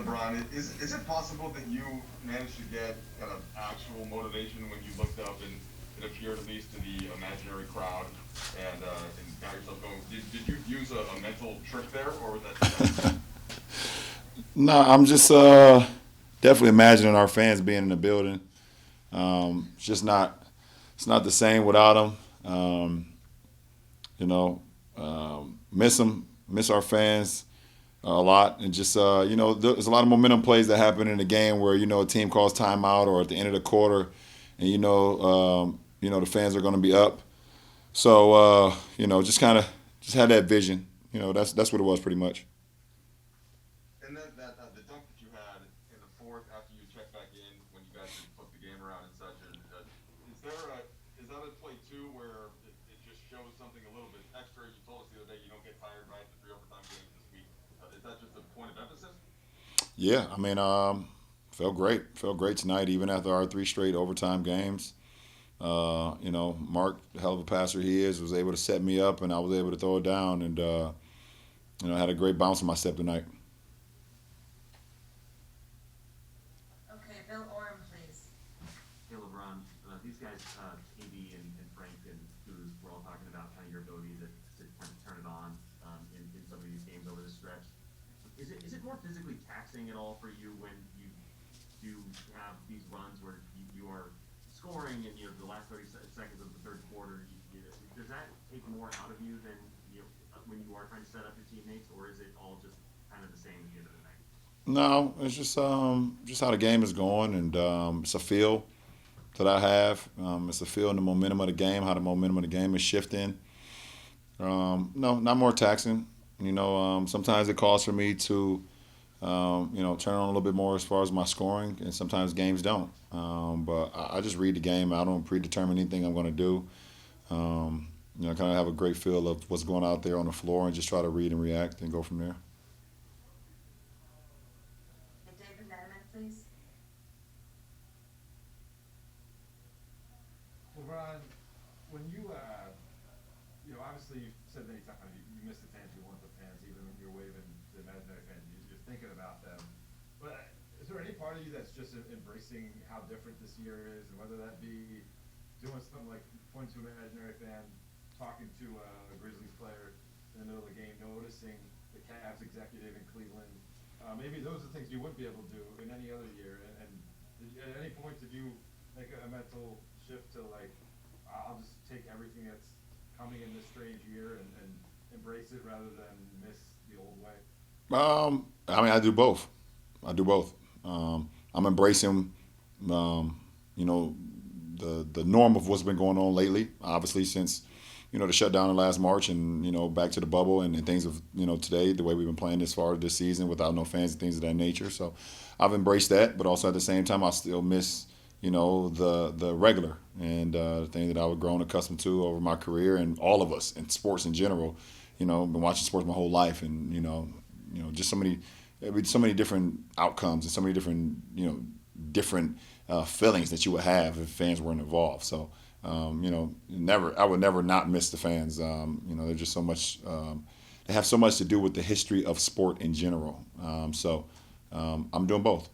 LeBron, is it possible that you managed to get kind of actual motivation when you looked up and it appeared at least to the imaginary crowd and got yourself going? Did you use a mental trick there, or was that just accidental? No, I'm just definitely imagining our fans being in the building. It's just not. It's not the same without them. You know, miss them, miss our fans a lot, and just there's a lot of momentum plays that happen in the game where a team calls timeout or at the end of the quarter, and the fans are going to be up. So just kind of just had that vision. That's what it was pretty much. And then the dunk that you had in the fourth after you checked back in when you guys had flipped the game around and such, is there a is that a play too where it just shows something a little bit extra? You told us the other day you don't get tired right the three overtime games this week. Is that just a point of emphasis? Yeah, I mean, felt great. Felt great tonight, even after our three straight overtime games. Mark, the hell of a passer he is, was able to set me up, and I was able to throw it down, and I had a great bounce in my step tonight. Okay, Bill Orem, please. Hey, LeBron, these guys, KB and Frank and Kuz, were all talking about kind of your ability to kind of turn it on in some of these games over the stretch. Is it more physically taxing at all for you when you do have these runs where you are scoring in the last 30 seconds of the third quarter? Does that take more out of you than when you are trying to set up your teammates, or is it all just kind of the same at the end of the night? No, it's just how the game is going, and it's a feel that I have. It's a feel in the momentum of the game, how the momentum of the game is shifting. No, not more taxing. Sometimes it calls for me to, turn on a little bit more as far as my scoring, and sometimes games don't. But I just read the game. I don't predetermine anything I'm going to do. I kind of have a great feel of what's going out there on the floor and just try to read and react and go from there. Okay, David Letterman, please. LeBron, when obviously you said many times you miss the fans, you want the fans, even when you're waving the imaginary fans, you're thinking about them. But is there any part of you that's just embracing how different this year is, and whether that be doing something like pointing to an imaginary fan, talking to a Grizzlies player in the middle of the game, noticing the Cavs executive in Cleveland? Maybe those are things you wouldn't be able to do in any other year. And at any point did you make a mental shift to like, I'll just take everything that's coming in this strange year and embrace it rather than miss the old way? I mean, I do both. I do both. I'm embracing, you know, the norm of what's been going on lately. Obviously, since the shutdown in last March, and back to the bubble and things of today, the way we've been playing this far this season without no fans and things of that nature. So I've embraced that, but also at the same time, I still miss the regular and the thing that I was grown accustomed to over my career, and all of us in sports in general. Been watching sports my whole life, and just so many different outcomes and so many different feelings that you would have if fans weren't involved. So I would never not miss the fans. They're just so much. They have so much to do with the history of sport in general. I'm doing both.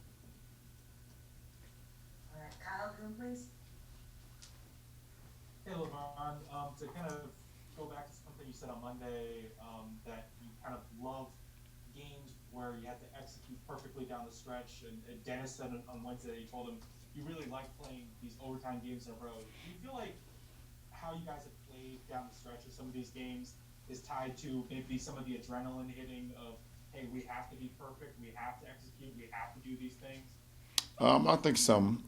All right, Kyle Groom, please. Hey, LeBron, to kind of go back to something you said on Monday, that you kind of love games where you have to execute perfectly down the stretch. And Dennis said on Wednesday, he told him you really like playing these overtime games in a row. Do you feel like how you guys have played down the stretch of some of these games is tied to maybe some of the adrenaline hitting of, hey, we have to be perfect, we have to execute, we have to do these things? I think some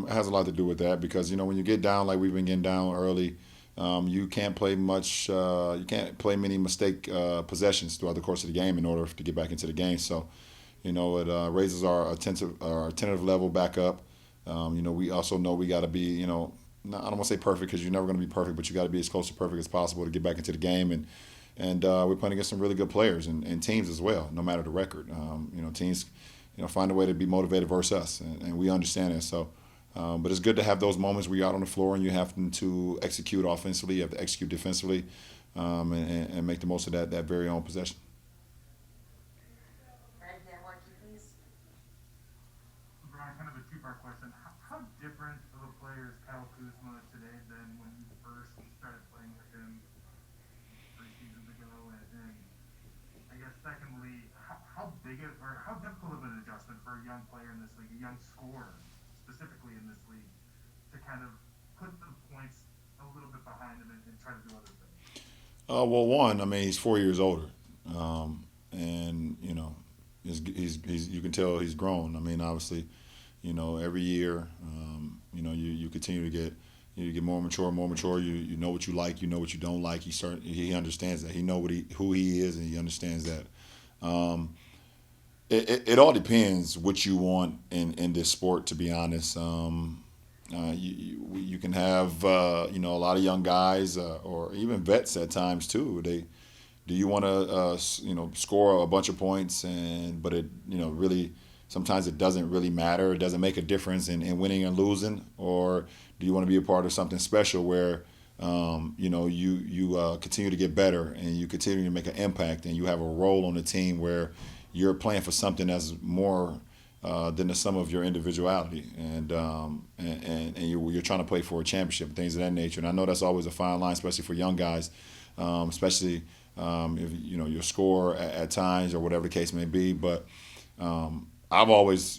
it has a lot to do with that because when you get down like we've been getting down early, you can't play much. You can't play many mistake possessions throughout the course of the game in order to get back into the game. So, it raises our attentive level back up. We also know we got to be, I don't want to say perfect because you're never going to be perfect, but you got to be as close to perfect as possible to get back into the game. And we're playing against some really good players and teams as well, no matter the record. Teams, find a way to be motivated versus us, and we understand it. So, but it's good to have those moments where you're out on the floor and you have to execute offensively, you have to execute defensively, and make the most of that very own possession. Greg Van Woerke, please. kind of a two-part question. How different of a player is Kyle Kuzma today than when you first started playing with him 3 seasons ago? And I guess secondly, how big of, or how difficult of an adjustment for a young player in this league, a young scorer specifically in this league, to kind of put the points a little bit behind him and try to do other things? Well, one, I mean, he's 4 years older, and he's you can tell he's grown. I mean, obviously, every year, you continue to get you get more mature, more mature. You know what you like, you know what you don't like. He understands that. He know who he is, and he understands that. It all depends what you want in this sport. To be honest, you can have a lot of young guys or even vets at times too. Do you want to score a bunch of points but it really sometimes it doesn't really matter. It doesn't make a difference in winning and losing. Or do you want to be a part of something special where you continue to get better and you continue to make an impact and you have a role on the team where you're playing for something that's more than the sum of your individuality, and you're trying to play for a championship, things of that nature. And I know that's always a fine line, especially for young guys, especially if your score at times or whatever the case may be. But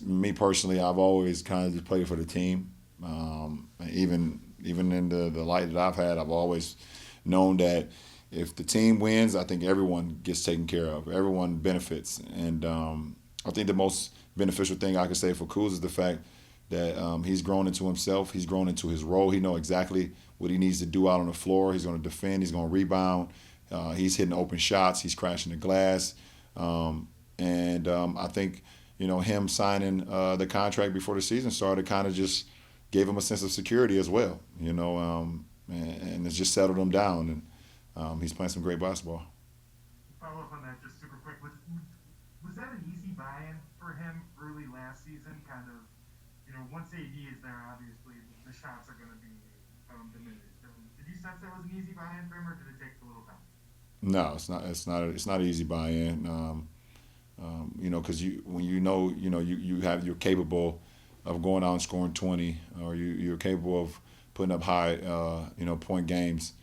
me personally, I've always kind of just played for the team. Even in the light that I've had, I've always known that if the team wins, I think everyone gets taken care of. Everyone benefits. And I think the most beneficial thing I can say for Kuz is the fact that he's grown into himself. He's grown into his role. He knows exactly what he needs to do out on the floor. He's going to defend. He's going to rebound. He's hitting open shots. He's crashing the glass. I think, him signing the contract before the season started kind of just gave him a sense of security as well, and it's just settled him down. And he's playing some great basketball. Follow up on that just super quick. Was that an easy buy-in for him early last season? Kind of, once AD is there, obviously the shots are going to be diminished. Did you sense that was an easy buy-in for him, or did it take a little time? No, it's not. It's not an easy buy-in. Because you're capable of going out and scoring 20, or you're capable of putting up high, point games.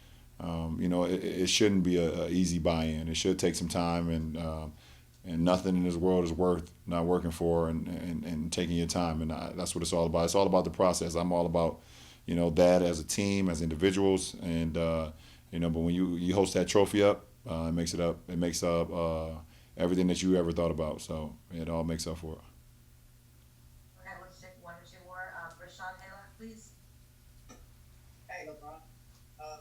It shouldn't be a easy buy-in. It should take some time, and nothing in this world is worth not working for and taking your time. And that's what it's all about. It's all about the process. I'm all about, that as a team, as individuals, and but when you host that trophy up, it makes up everything that you ever thought about. So it all makes up for it. Okay, let's take 1 or 2 more. Rashawn Taylor, please. Hey, LeBron.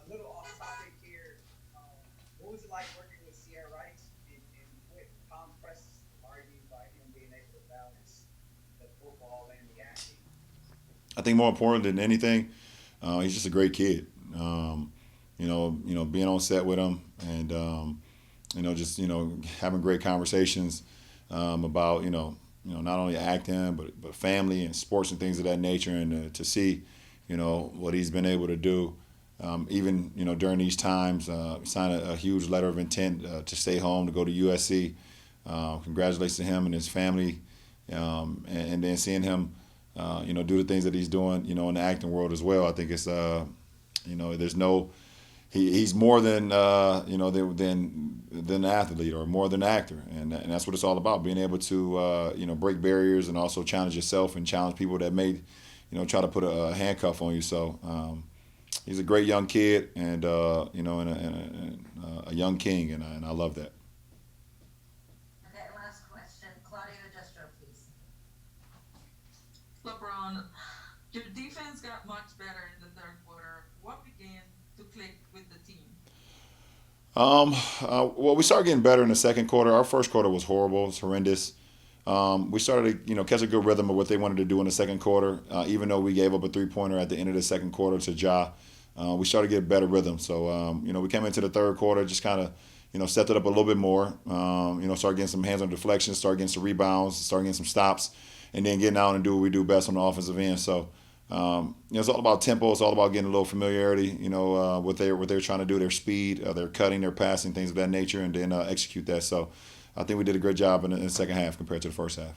Little off topic here. What was it like working with Sierra Wright, and how impressed are you by him being able to balance the football and the acting? I think more important than anything, he's just a great kid. Being on set with him and just having great conversations about not only acting but family and sports and things of that nature, and to see what he's been able to do. Even during these times, signed a huge letter of intent to stay home, to go to USC. Congratulations to him and his family, and then seeing him, do the things that he's doing, in the acting world as well. I think it's, there's no, he's more than than an athlete or more than an actor, and that's what it's all about. Being able to break barriers and also challenge yourself and challenge people that may, try to put a handcuff on you. So. He's a great young kid, and a young king, and I love that. Okay, last question. Claudia Destro, please. LeBron, your defense got much better in the third quarter. What began to click with the team? Well, we started getting better in the second quarter. Our first quarter was horrible. It was horrendous. We started to, catch a good rhythm of what they wanted to do in the second quarter. Even though we gave up a 3-pointer at the end of the second quarter to Ja, we started to get a better rhythm. So, we came into the third quarter, just kind of, stepped it up a little bit more. Started getting some hands on deflections, started getting some rebounds, started getting some stops, and then getting out and do what we do best on the offensive end. So, it's all about tempo. It's all about getting a little familiarity, what they're trying to do, their speed, their cutting, their passing, things of that nature, and then execute that. So I think we did a great job in the second half compared to the first half.